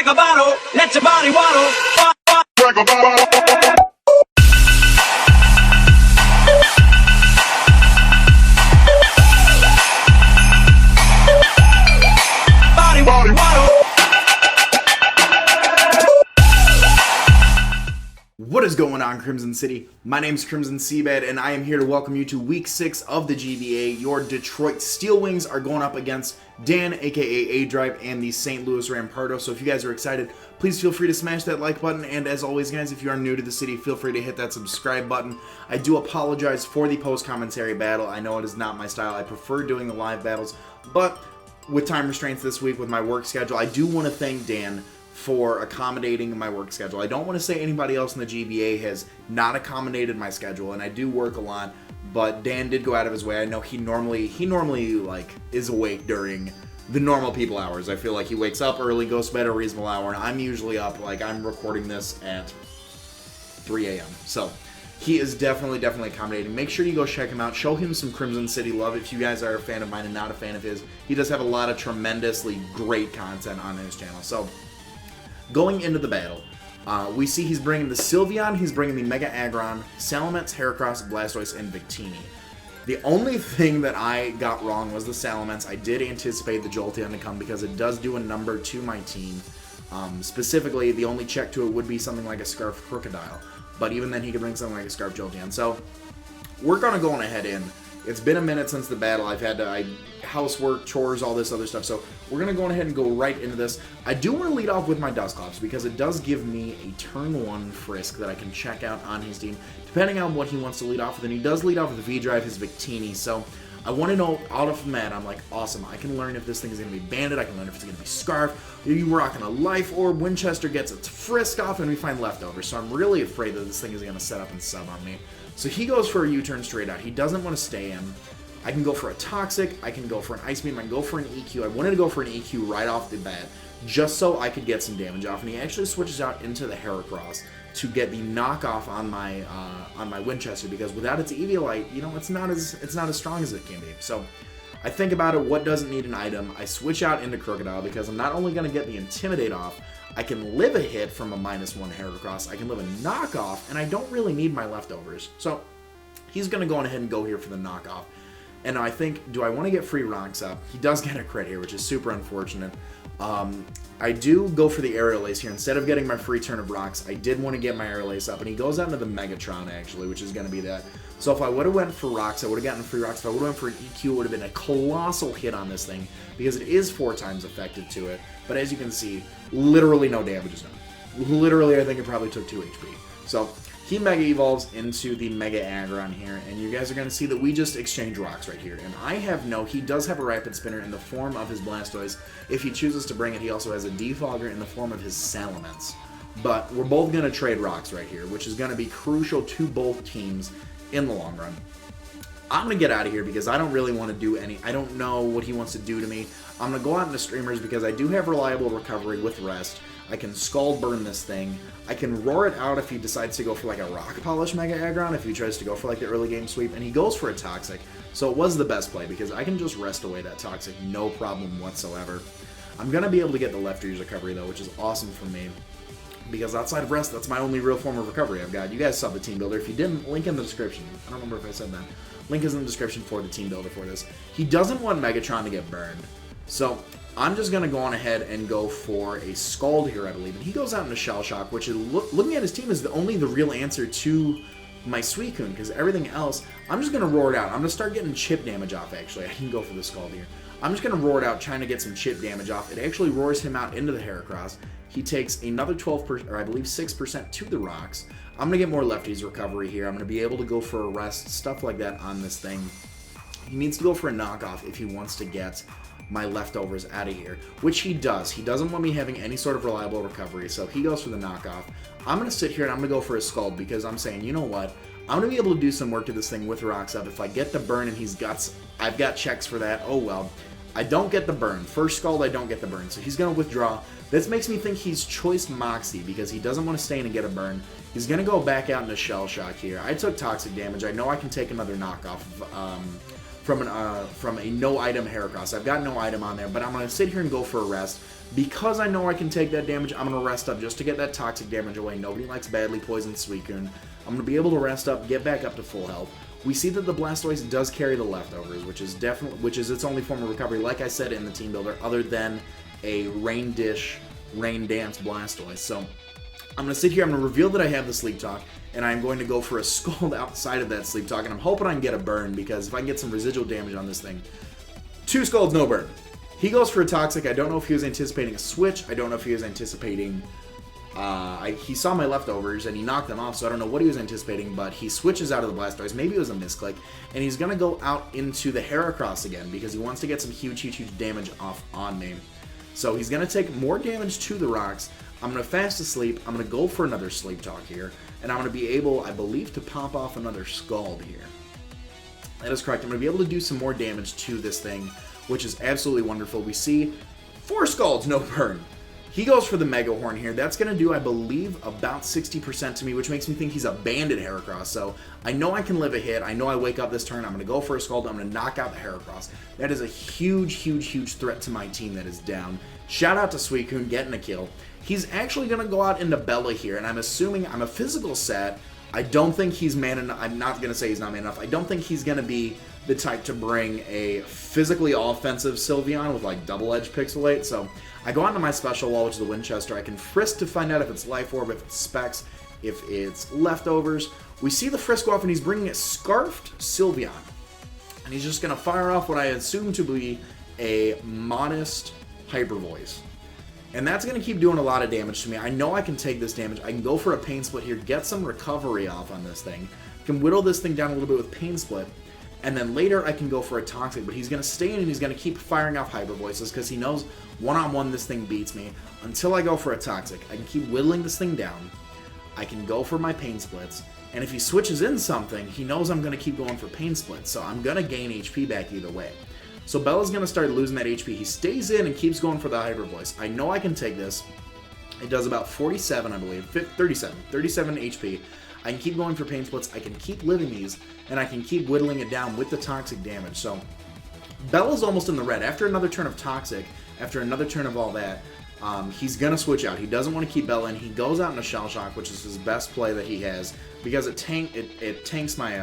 Crack a bottle, let your body waddle. Crack a bottle. Body waddle. What is going on, Crimson City? My name is Crimson CBAD, and I am here to welcome you to Week 6 of the GBA. Your Detroit Steel Wings are going up against Dan, aka aDrive, and the St. Louis Rampardos. So if you guys are excited, please feel free to smash that like button. And as always, guys, if you are new to the city, feel free to hit that subscribe button. I do apologize for the post-commentary battle. I know it is not my style. I prefer doing the live battles, but with time restraints this week with my work schedule, I do want to thank Dan for accommodating my work schedule. I don't want to say anybody else in the GBA has not accommodated my schedule, and I do work a lot, but Dan did go out of his way. I know he normally like is awake during the normal people hours. I feel like he wakes up early, goes to bed at a reasonable hour, and I'm usually up, like I'm recording this at 3 a.m. So he is definitely accommodating. Make sure you go check him out. Show him some Crimson City love if you guys are a fan of mine and not a fan of his. He does have a lot of tremendously great content on his channel. So going into the battle, we see he's bringing the Sylveon, he's bringing the Mega Aggron, Salamence, Heracross, Blastoise, and Victini. The only thing that I got wrong was the Salamence. I did anticipate the Jolteon to come because it does do a number to my team. Specifically, the only check to it would be something like a Scarf Crocodile. But even then, he could bring something like a Scarf Jolteon. So we're going to go on ahead in. It's been a minute since the battle. I've had housework, chores, all this other stuff. So we're going to go ahead and go right into this. I do want to lead off with my Dusclops because it does give me a turn 1 Frisk that I can check out on his team, depending on what he wants to lead off with. And he does lead off with V-Drive, his Victini. So I want to know, out of that, I'm like, awesome. I can learn if this thing is going to be Bandit. I can learn if it's going to be Scarf. Are you rocking a Life Orb? Winchester gets its Frisk off, and we find Leftovers. So I'm really afraid that this thing is going to set up and sub on me. So he goes for a U-turn straight out. He doesn't want to stay in. I can go for a Toxic. I can go for an Ice Beam. I can go for an EQ. I wanted to go for an EQ right off the bat, just so I could get some damage off. And he actually switches out into the Heracross to get the knockoff on my Winchester, because without its Eviolite, you know, it's not as strong as it can be. So I think about it. What doesn't need an item? I switch out into Crocodile because I'm not only going to get the Intimidate off, I can live a hit from a -1 Heracross. I can live a knockoff, and I don't really need my Leftovers. So he's going to go on ahead and go here for the knockoff. And I think, do I want to get free rocks up? He does get a crit here, which is super unfortunate. I do go for the Aerial Ace here. Instead of getting my free turn of rocks, I did want to get my Aerial Ace up, and he goes out into the Megatron, actually, which is going to be that. So if I would have went for rocks, I would have gotten free rocks. If I would have went for an EQ, it would have been a colossal hit on this thing, because it is 4 times effective to it. But as you can see, literally no damage is done. Literally, I think it probably took 2 HP. So he Mega Evolves into the Mega Aggron here, and you guys are going to see that we just exchange rocks right here. And he does have a Rapid Spinner in the form of his Blastoise. If he chooses to bring it, he also has a Defogger in the form of his Salamence. But we're both going to trade rocks right here, which is going to be crucial to both teams in the long run. I'm going to get out of here because I don't really want to do I don't know what he wants to do to me. I'm going to go out into Streamers because I do have reliable recovery with Rest. I can Scald Burn this thing. I can Roar it out if he decides to go for like a Rock Polish Mega Aggron, if he tries to go for like the early game sweep, and he goes for a Toxic. So it was the best play because I can just rest away that Toxic, no problem whatsoever. I'm going to be able to get the left ear's recovery though, which is awesome for me, because outside of Rest, that's my only real form of recovery I've got. You guys saw the Teambuilder. If you didn't, link in the description. I don't remember if I said that. Link is in the description for the Teambuilder for this. He doesn't want Megatron to get burned. So I'm just going to go on ahead and go for a Scald here, I believe. And he goes out into Shell Shock, which is, looking at his team, is only the real answer to my Suicune, because everything else, I'm just going to Roar it out. I'm going to start getting chip damage off, actually. I can go for the Scald here. I'm just going to Roar it out, trying to get some chip damage off. It actually roars him out into the Heracross. He takes another 12%, or I believe 6% to the rocks. I'm going to get more lefties recovery here. I'm going to be able to go for a Rest, stuff like that on this thing. He needs to go for a knockoff if he wants to get my Leftovers out of here, which he does. He doesn't want me having any sort of reliable recovery, so he goes for the knockoff. I'm going to sit here and I'm going to go for a Scald because I'm saying, you know what? I'm going to be able to do some work to this thing with rocks up. If I get the burn and he's got, I've got checks for that. Oh well. I don't get the burn. First Scald, I don't get the burn, so he's going to withdraw. This makes me think he's choiced Moxie because he doesn't want to stay in and get a burn. He's going to go back out into Shell Shock here. I took Toxic damage. I know I can take another knockoff from a no item Heracross. I've got no item on there, but I'm going to sit here and go for a Rest. Because I know I can take that damage, I'm going to rest up just to get that toxic damage away. Nobody likes badly poisoned Suicune. I'm going to be able to rest up, get back up to full health. We see that the Blastoise does carry the leftovers, which is its only form of recovery, like I said in the Team Builder, other than a Rain Dance Blastoise. So I'm going to sit here, I'm going to reveal that I have the Sleep Talk, and I'm going to go for a Scald outside of that Sleep Talk, and I'm hoping I can get a burn, because if I can get some residual damage on this thing, 2 Scalds, no burn. He goes for a Toxic. I don't know if he was anticipating a switch. I don't know if he was anticipating... he saw my leftovers, and he knocked them off, so I don't know what he was anticipating, but he switches out of the Blastoise. Maybe it was a misclick, and he's going to go out into the Heracross again, because he wants to get some huge damage off on me. So he's going to take more damage to the rocks. I'm going to Fast Asleep. I'm going to go for another Sleep Talk here, and I'm going to be able, I believe, to pop off another Scald here. That is correct. I'm going to be able to do some more damage to this thing, which is absolutely wonderful. We see 4 Scalds, no burn. He goes for the Mega Horn here. That's going to do, I believe, about 60% to me, which makes me think he's a Banded Heracross. So I know I can live a hit. I know I wake up this turn. I'm going to go for a Scald. I'm going to knock out the Heracross. That is a huge threat to my team that is down. Shout out to Suicune getting a kill. He's actually going to go out into Bella here, and I'm assuming I'm a physical set. I don't think he's man enough. I'm not going to say he's not man enough. I don't think he's going to be the type to bring a physically offensive Sylveon with like double-edged Pixelate. So I go onto my special wall, which is the Winchester. I can Frisk to find out if it's Life Orb, if it's Specs, if it's Leftovers. We see the Frisk go off, and he's bringing a Scarfed Sylveon. And he's just going to fire off what I assume to be a modest Hyper Voice. And that's going to keep doing a lot of damage to me. I know I can take this damage. I can go for a Pain Split here, get some recovery off on this thing. Can whittle this thing down a little bit with Pain Split. And then later I can go for a Toxic, but he's going to stay in and he's going to keep firing off Hyper Voices because he knows one-on-one this thing beats me. Until I go for a Toxic, I can keep whittling this thing down. I can go for my Pain Splits. And if he switches in something, he knows I'm going to keep going for Pain Splits. So I'm going to gain HP back either way. So Bella's going to start losing that HP. He stays in and keeps going for the Hyper Voice. I know I can take this. It does about 47, I believe. 37 HP. I can keep going for Pain Splits. I can keep living these. And I can keep whittling it down with the Toxic damage. So Bella's almost in the red. After another turn of Toxic, after another turn of all that, he's going to switch out. He doesn't want to keep Bella in. He goes out in a Shell Shock, which is his best play that he has, because it tanks my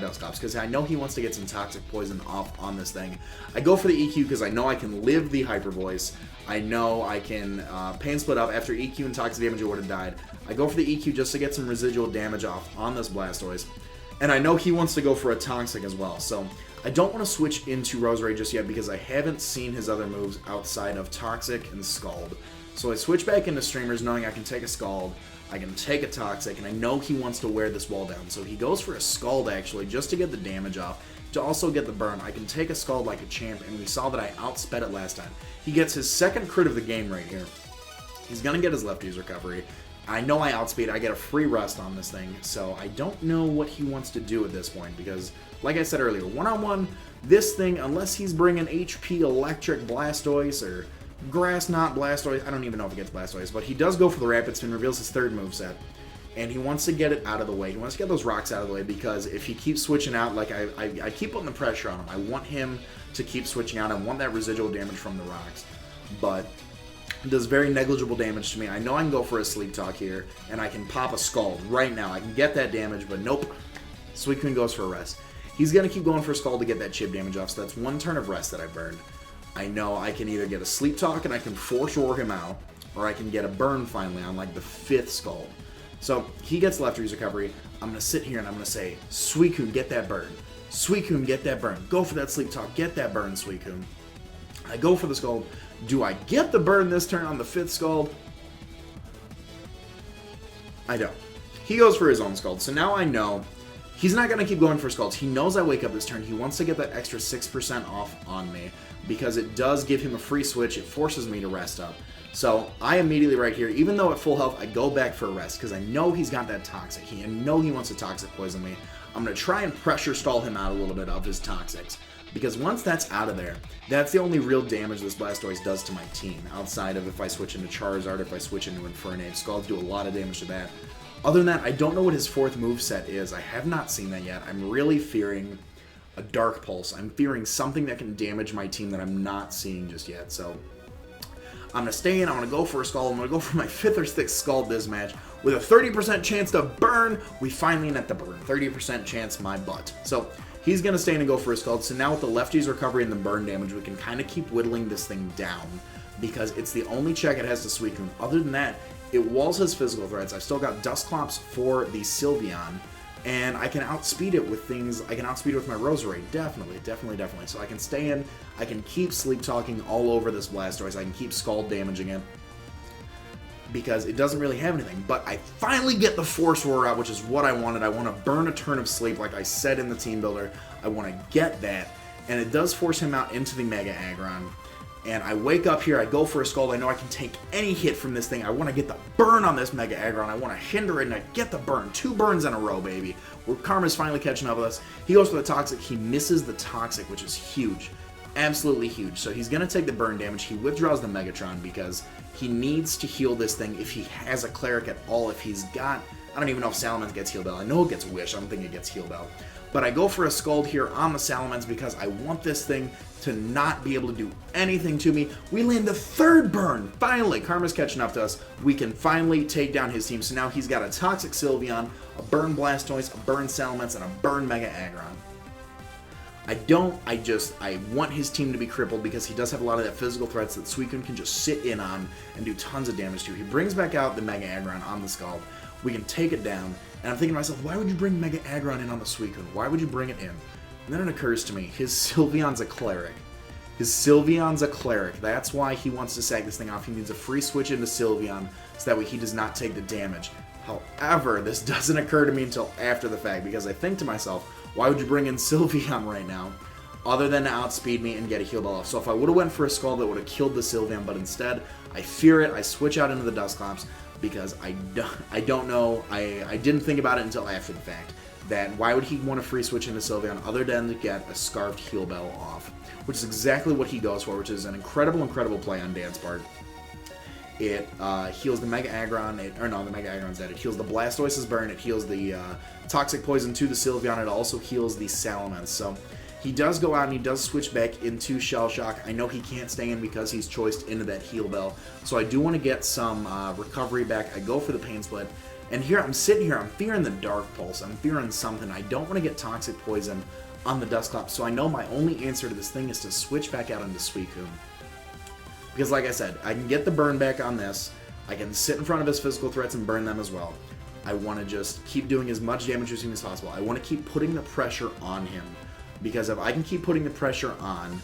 Dusclops, because I know he wants to get some Toxic Poison off on this thing. I go for the EQ because I know I can live the Hyper Voice. I know I can Pain Split up. After EQ and Toxic damage, it would have died. I go for the EQ just to get some residual damage off on this Blastoise. And I know he wants to go for a Toxic as well, so I don't want to switch into Roserade just yet because I haven't seen his other moves outside of Toxic and Scald. So I switch back into Streamers knowing I can take a Scald, I can take a Toxic, and I know he wants to wear this wall down. So he goes for a Scald actually just to get the damage off, to also get the burn. I can take a Scald like a champ, and we saw that I outsped it last time. He gets his second crit of the game right here. He's going to get his lefties recovery. I know I outspeed, I get a free rest on this thing, so I don't know what he wants to do at this point, because, like I said earlier, one-on-one, this thing, unless he's bringing HP Electric Blastoise, or Grass Knot Blastoise, I don't even know if he gets Blastoise, but he does go for the Rapid Spin, reveals his third moveset, and he wants to get it out of the way. He wants to get those rocks out of the way, because if he keeps switching out, like, I keep putting the pressure on him. I want him to keep switching out. I want that residual damage from the rocks, but it does very negligible damage to me. I know I can go for a Sleep Talk here, and I can pop a Scald right now. I can get that damage, but nope. Suicune goes for a rest. He's going to keep going for a Scald to get that chip damage off, so that's one turn of rest that I burned. I know I can either get a Sleep Talk and I can Force Roar him out, or I can get a burn finally on like the 5th Scald. So he gets lefties recovery. I'm going to sit here and I'm going to say, Suicune, get that burn. Suicune, get that burn. Go for that Sleep Talk. Get that burn, Suicune. I go for the Scald. Do I get the burn this turn on the 5th Scald? I don't. He goes for his own Scald. So now I know he's not going to keep going for Scalds. He knows I wake up this turn. He wants to get that extra 6% off on me because it does give him a free switch. It forces me to rest up. So I immediately right here, even though at full health, I go back for a rest because I know he's got that Toxic. I know he wants to Toxic Poison me. I'm going to try and pressure stall him out a little bit of his Toxics. Because once that's out of there, that's the only real damage this Blastoise does to my team, outside of if I switch into Charizard, if I switch into Infernape. Scalds do a lot of damage to that. Other than that, I don't know what his 4th moveset is. I have not seen that yet. I'm really fearing a Dark Pulse. I'm fearing something that can damage my team that I'm not seeing just yet. So I'm going to stay in, I'm going to go for a Scald, I'm going to go for my 5th or 6th Scald this match. With a 30% chance to burn, we finally net the burn. 30% chance my butt. So he's going to stay in and go for a Scald. So now with the lefty's recovery and the burn damage, we can kind of keep whittling this thing down because it's the only check it has to Suicune. Other than that, it walls his physical threats. I've still got Dusclops for the Sylveon, and I can outspeed it with things. I can outspeed it with my Roserade. Definitely. So I can stay in. I can keep Sleep Talking all over this Blastoise. I can keep Scald damaging it because it doesn't really have anything. But I finally get the Force Roar out, which is what I wanted. I want to burn a turn of sleep, like I said in the Team Builder. I want to get that, and it does force him out into the Mega Aggron. And I wake up here, I go for a Scald, I know I can take any hit from this thing. I want to get the burn on this Mega Aggron, I want to hinder it, and I get the burn. 2 burns in a row, baby. Where Karma's finally catching up with us. He goes for the Toxic, he misses the Toxic, which is huge. Absolutely huge. So he's going to take the burn damage, he withdraws the Megatron because he needs to heal this thing if he has a Cleric at all. If he's got, I don't even know if Salamence gets Heal Bell. I know it gets Wish, I don't think it gets Heal Bell. But I go for a Scald here on the Salamence because I want this thing to not be able to do anything to me. We land the 3rd burn. Finally, Karma's catching up to us. We can finally take down his team. So now he's got a Toxic Sylveon, a Burn Blastoise, a Burn Salamence, and a Burn Mega Aggron. I want his team to be crippled because he does have a lot of that physical threats that Suicune can just sit in on and do tons of damage to. He brings back out the Mega Aggron on the Scald. We can take it down. And I'm thinking to myself, why would you bring Mega Aggron in on the Suicune? Why would you bring it in? And then it occurs to me, his Sylveon's a Cleric. That's why he wants to sack this thing off. He needs a free switch into Sylveon so that way he does not take the damage. However, this doesn't occur to me until after the fact because I think to myself, why would you bring in Sylveon right now other than to outspeed me and get a Heal Bell off? So if I would have went for a Scald, that would have killed the Sylveon, but instead I fear it. I switch out into the Dusclops because I don't know. I didn't think about it until after the fact. That why would he want to free switch into Sylveon other than to get a Scarfed Heal Bell off, which is exactly what he goes for, which is an incredible play on Dan's part. It heals the Mega Aggron, the Mega Aggron's dead. It heals the Blastoise's burn, it heals the Toxic Poison to the Sylveon, it also heals the Salamence. So he does go out and he does switch back into Shell Shock. I know he can't stay in because he's choiced into that Heal Bell. So I do want to get some recovery back. I go for the Pain Split. And here, I'm sitting here, I'm fearing the Dark Pulse. I'm fearing something. I don't want to get Toxic Poison on the Dusclops. So I know my only answer to this thing is to switch back out into Suicune. Because like I said, I can get the burn back on this. I can sit in front of his physical threats and burn them as well. I want to just keep doing as much damage to him as possible. I want to keep putting the pressure on him. Because if I can keep putting the pressure on,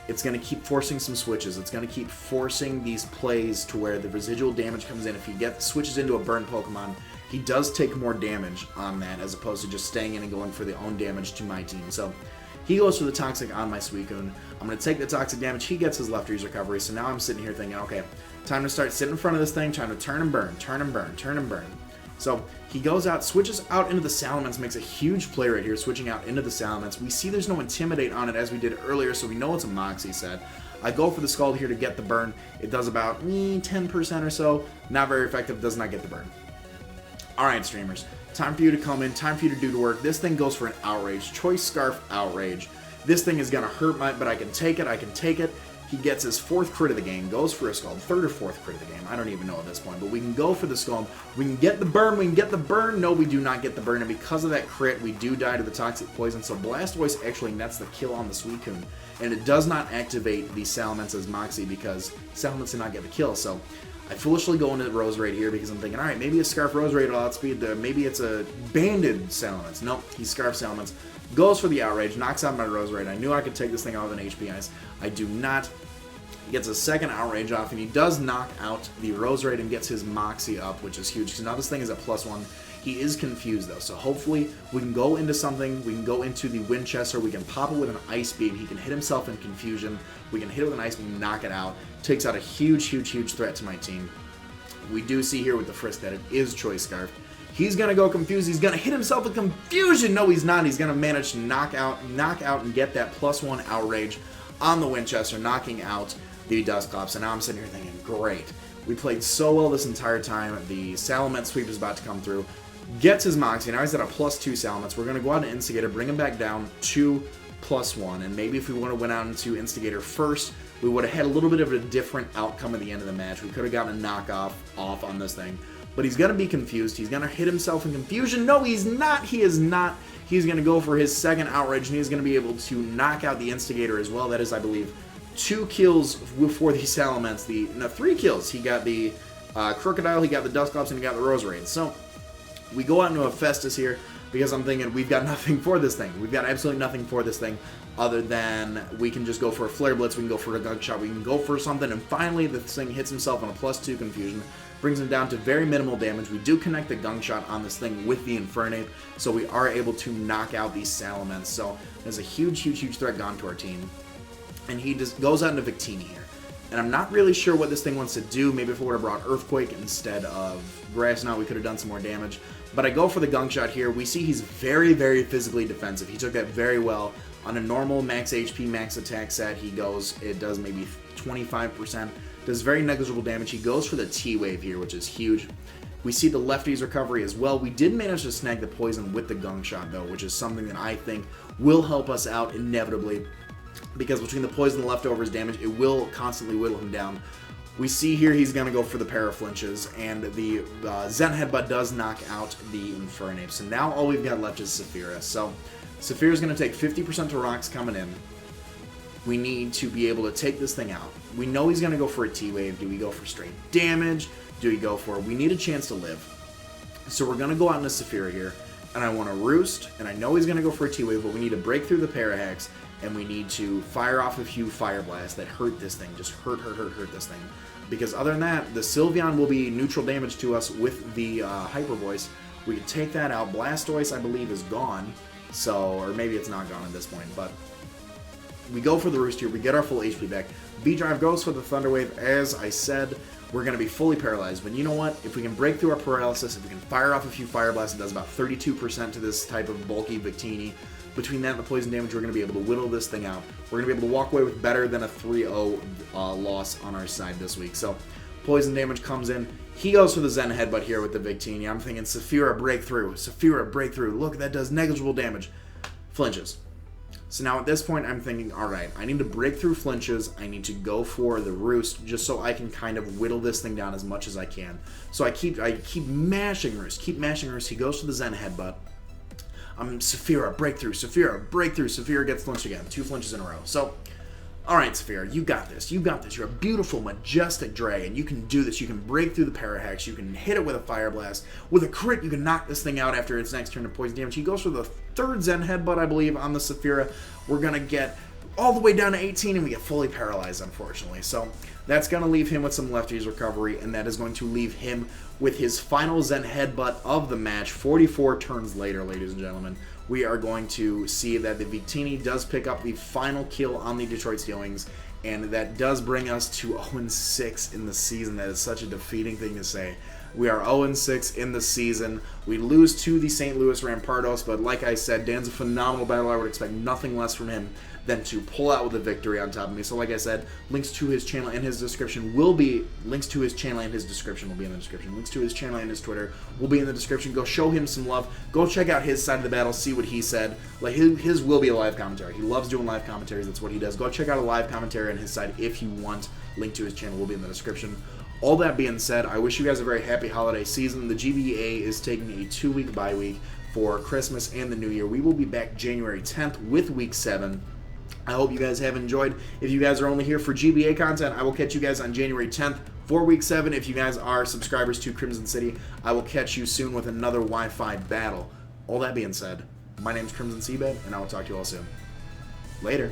it's going to keep forcing some switches. It's going to keep forcing these plays to where the residual damage comes in. If he switches into a burn Pokemon, he does take more damage on that as opposed to just staying in and going for the own damage to my team. So he goes for the Toxic on my Suicune. I'm going to take the Toxic damage. He gets his lefty's recovery. So now I'm sitting here thinking, okay, time to start sitting in front of this thing, trying to turn and burn, turn and burn, turn and burn. So he goes out, switches out into the Salamence, makes a huge play right here, switching out into the Salamence. We see there's no Intimidate on it as we did earlier, so we know it's a Moxie set. I go for the Scald here to get the burn. It does about 10% or so. Not very effective, does not get the burn. Alright, streamers. Time for you to come in, time for you to do the work. This thing goes for an Outrage. Choice Scarf Outrage. This thing is going to hurt but I can take it, He gets his 4th crit of the game, goes for a Scald, 3rd or 4th crit of the game, I don't even know at this point, but we can go for the Scald, we can get the burn, no we do not get the burn, and because of that crit, we do die to the Toxic Poison, so Blastoise actually nets the kill on the Suicune, and it does not activate the Salamence's Moxie because Salamence did not get the kill, so I foolishly go into the Roserade here because I'm thinking, alright, maybe a Scarf Roserade will outspeed maybe it's a Banded Salamence. Nope, he Scarf Salamence. Goes for the Outrage, knocks out my Roserade. I knew I could take this thing out with an HP Ice. I do not. He gets a 2nd Outrage off, and he does knock out the Roserade and gets his Moxie up, which is huge. So now this thing is at +1. He is confused, though, so hopefully we can go into something. We can go into the Winchester. We can pop it with an Ice Beam. He can hit himself in confusion. We can hit it with an Ice Beam, knock it out. Takes out a huge threat to my team. We do see here with the Frisk that it is Choice Scarf. He's going to go confused. He's going to hit himself with confusion. No, he's not. He's going to manage to knock out and get that +1 Outrage on the Winchester, knocking out the Dusclops. And now I'm sitting here thinking, great. We played so well this entire time. The Salamence sweep is about to come through. Gets his Moxie. Now he's at a +2 Salamence. We're going to go out and Instigator, bring him back down to +1. And maybe if we want to went out into Instigator first, we would have had a little bit of a different outcome at the end of the match. We could have gotten a knockoff off on this thing. But he's going to be confused. He's going to hit himself in confusion. No, he's not. He is not. He's going to go for his second outrage, and he's going to be able to knock out the Instigator as well. That is, I believe, 2 kills for the Salamence. 3 kills. He got the Crocodile, he got the Dusclops, and he got the Roserade. So we go out into a Festus here because I'm thinking we've got nothing for this thing. We've got absolutely nothing for this thing other than we can just go for a Flare Blitz, we can go for a Gunshot, we can go for something, and finally this thing hits himself on a +2 confusion. Brings him down to very minimal damage. We do connect the Gunshot on this thing with the Infernape, so we are able to knock out these Salamence. So there's a huge, huge, huge threat gone to our team. And he just goes out into Victini here. And I'm not really sure what this thing wants to do. Maybe if it would have brought Earthquake instead of Grass Knot, we could have done some more damage. But I go for the Gunshot here. We see he's very, very physically defensive. He took that very well. On a normal max HP, max attack set, he goes, it does maybe 25%. Does very negligible damage. He goes for the T-Wave here, which is huge. We see the Lefty's recovery as well. We did manage to snag the poison with the Gunshot, though, which is something that I think will help us out inevitably. Because between the poison and the leftovers damage, it will constantly whittle him down. We see here he's going to go for the Paraflinches, and the Zen Headbutt does knock out the Infernape. So now all we've got left is Saphira. So Saphira's going to take 50% to rocks coming in. We need to be able to take this thing out. We know he's going to go for a T-Wave. Do we go for straight damage? Do we go for... We need a chance to live. So we're going to go out into Saphira here, and I want to Roost, and I know he's going to go for a T-Wave, but we need to break through the Parahex, and we need to fire off a few Fire Blasts that hurt this thing. Just hurt this thing. Because other than that, the Sylveon will be neutral damage to us with the Hyper Voice. We can take that out. Blastoise, I believe, is gone. So, or maybe it's not gone at this point, but we go for the Roost here. We get our full HP back. B-Drive goes for the Thunder Wave. As I said, we're going to be fully paralyzed. But you know what? If we can break through our paralysis, if we can fire off a few Fire Blasts, it does about 32% to this type of bulky Victini. Between that and the poison damage, we're going to be able to whittle this thing out. We're going to be able to walk away with better than a 3-0 loss on our side this week. So, poison damage comes in. He goes for the Zen Headbutt here with the Victini. I'm thinking Saphira breakthrough. Saphira breakthrough. Look, that does negligible damage. Flinches. So now at this point, I'm thinking, alright, I need to break through flinches. I need to go for the Roost just so I can kind of whittle this thing down as much as I can. So I keep mashing Roost. Keep mashing Roost. He goes for the Zen Headbutt. Saphira, breakthrough, Saphira, breakthrough. Saphira gets flinched again. 2 flinches in a row. So, alright, Saphira, you got this. You got this. You're a beautiful, majestic dragon. You can do this. You can break through the Parahex. You can hit it with a Fire Blast. With a crit, you can knock this thing out after its next turn of poison damage. He goes for the 3rd Zen Headbutt, I believe, on the Saphira. We're going to get all the way down to 18, and we get fully paralyzed, unfortunately. So, that's going to leave him with some Lefty's recovery, and that is going to leave him with his final Zen Headbutt of the match. 44 turns later, ladies and gentlemen, we are going to see that the Victini does pick up the final kill on the Detroit Steel Wings, and that does bring us to 0-6 in the season. That is such a defeating thing to say. We are 0-6 in the season. We lose to the St. Louis Rampardos, but like I said, Dan's a phenomenal battler. I would expect nothing less from him than to pull out with a victory on top of me. So like I said, links to his channel and his description will be, links to his channel and his description will be in the description. Links to his channel and his Twitter will be in the description. Go show him some love. Go check out his side of the battle, see what he said. Like his will be a live commentary. He loves doing live commentaries. That's what he does. Go check out a live commentary on his side if you want. Link to his channel will be in the description. All that being said, I wish you guys a very happy holiday season. The GBA is taking a 2-week bye week for Christmas and the New Year. We will be back January 10th with Week 7. I hope you guys have enjoyed. If you guys are only here for GBA content, I will catch you guys on January 10th for Week 7. If you guys are subscribers to Crimson City, I will catch you soon with another Wi-Fi battle. All that being said, my name is Crimson CBAD, and I will talk to you all soon. Later.